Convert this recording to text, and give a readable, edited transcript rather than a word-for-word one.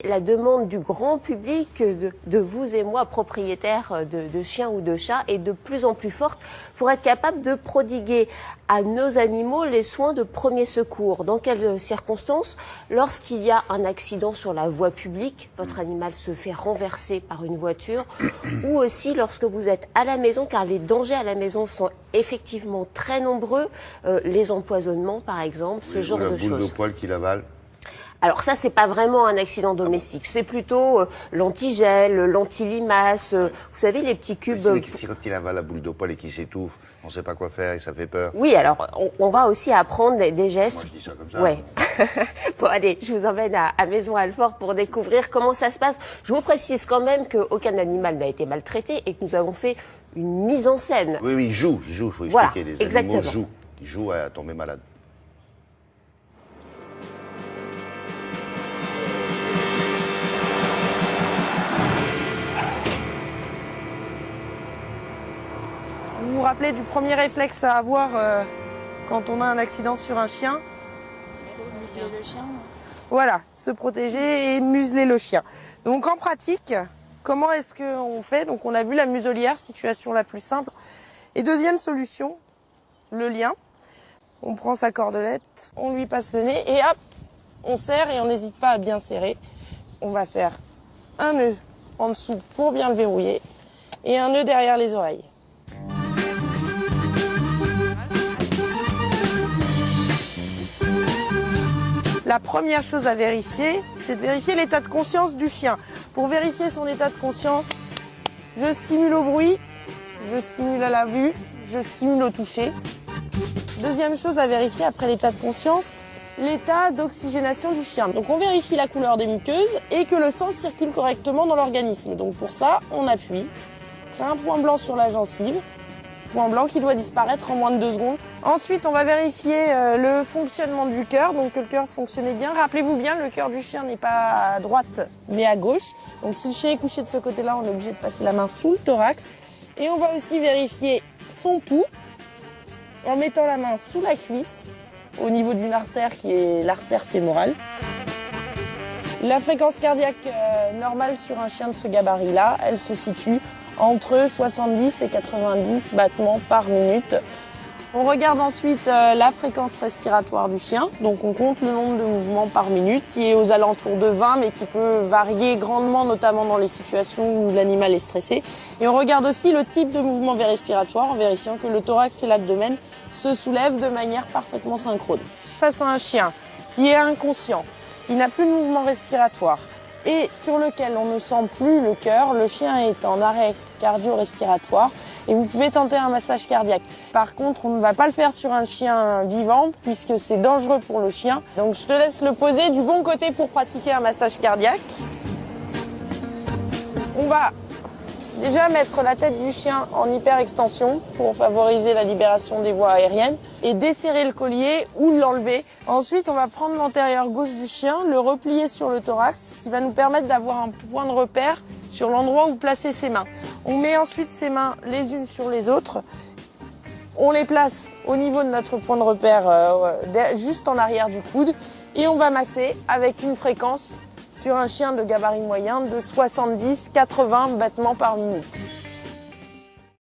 La demande du grand public, de vous et moi, propriétaires de chiens ou de chats, est de plus en plus forte pour être capable de prodiguer à nos animaux les soins de premier secours. Dans quelles circonstances? Lorsqu'il y a un accident sur la voie publique, votre animal se fait renverser par une voiture, ou aussi lorsque vous êtes à la maison, car les dangers à la maison sont effectivement très nombreux, les empoisonnements par exemple, ce genre de choses. La boule de poil qui l'avale. Alors ça, c'est pas vraiment un accident domestique. C'est plutôt l'antigel, l'anti-limace, vous savez, les petits cubes... Si quand il avale la boule de poil et qu'il s'étouffe, on ne sait pas quoi faire et ça fait peur. Oui, alors on va aussi apprendre des gestes... Moi, je dis ça comme ça. Ouais. Bon, allez, je vous emmène à Maison Alfort pour découvrir comment ça se passe. Je vous précise quand même qu'aucun animal n'a été maltraité et que nous avons fait une mise en scène. Oui, il joue, il faut expliquer. Voilà, Les exactement. animaux jouent à tomber malade. Vous vous rappelez du premier réflexe à avoir quand on a un accident sur un chien? Il faut museler le chien. Voilà, se protéger et museler le chien. Donc en pratique, comment est-ce qu'on fait? Donc on a vu la muselière, situation la plus simple. Et deuxième solution, le lien. On prend sa cordelette, on lui passe le nez et hop, on serre et on n'hésite pas à bien serrer. On va faire un nœud en dessous pour bien le verrouiller et un nœud derrière les oreilles. La première chose à vérifier, c'est de vérifier l'état de conscience du chien. Pour vérifier son état de conscience, je stimule au bruit, je stimule à la vue, je stimule au toucher. Deuxième chose à vérifier après l'état de conscience, l'état d'oxygénation du chien. Donc on vérifie la couleur des muqueuses et que le sang circule correctement dans l'organisme. Donc pour ça, on appuie, crée un point blanc sur la gencive, point blanc qui doit disparaître en moins de 2 secondes. Ensuite, on va vérifier le fonctionnement du cœur, donc que le cœur fonctionnait bien. Rappelez-vous bien, le cœur du chien n'est pas à droite, mais à gauche. Donc si le chien est couché de ce côté-là, on est obligé de passer la main sous le thorax. Et on va aussi vérifier son pouls en mettant la main sous la cuisse, au niveau d'une artère qui est l'artère fémorale. La fréquence cardiaque normale sur un chien de ce gabarit-là, elle se situe entre 70 et 90 battements par minute. On regarde ensuite la fréquence respiratoire du chien, donc on compte le nombre de mouvements par minute, qui est aux alentours de 20, mais qui peut varier grandement, notamment dans les situations où l'animal est stressé. Et on regarde aussi le type de mouvement respiratoire, en vérifiant que le thorax et l'abdomen se soulèvent de manière parfaitement synchrone. Face à un chien qui est inconscient, qui n'a plus de mouvement respiratoire, et sur lequel on ne sent plus le cœur, le chien est en arrêt cardio-respiratoire et vous pouvez tenter un massage cardiaque. Par contre, on ne va pas le faire sur un chien vivant puisque c'est dangereux pour le chien. Donc je te laisse le poser du bon côté pour pratiquer un massage cardiaque. On va déjà mettre la tête du chien en hyperextension pour favoriser la libération des voies aériennes et desserrer le collier ou l'enlever. Ensuite, on va prendre l'antérieur gauche du chien, le replier sur le thorax, ce qui va nous permettre d'avoir un point de repère sur l'endroit où placer ses mains. On met ensuite ses mains les unes sur les autres. On les place au niveau de notre point de repère, juste en arrière du coude. Et on va masser avec une fréquence sur un chien de gabarit moyen de 70-80 battements par minute.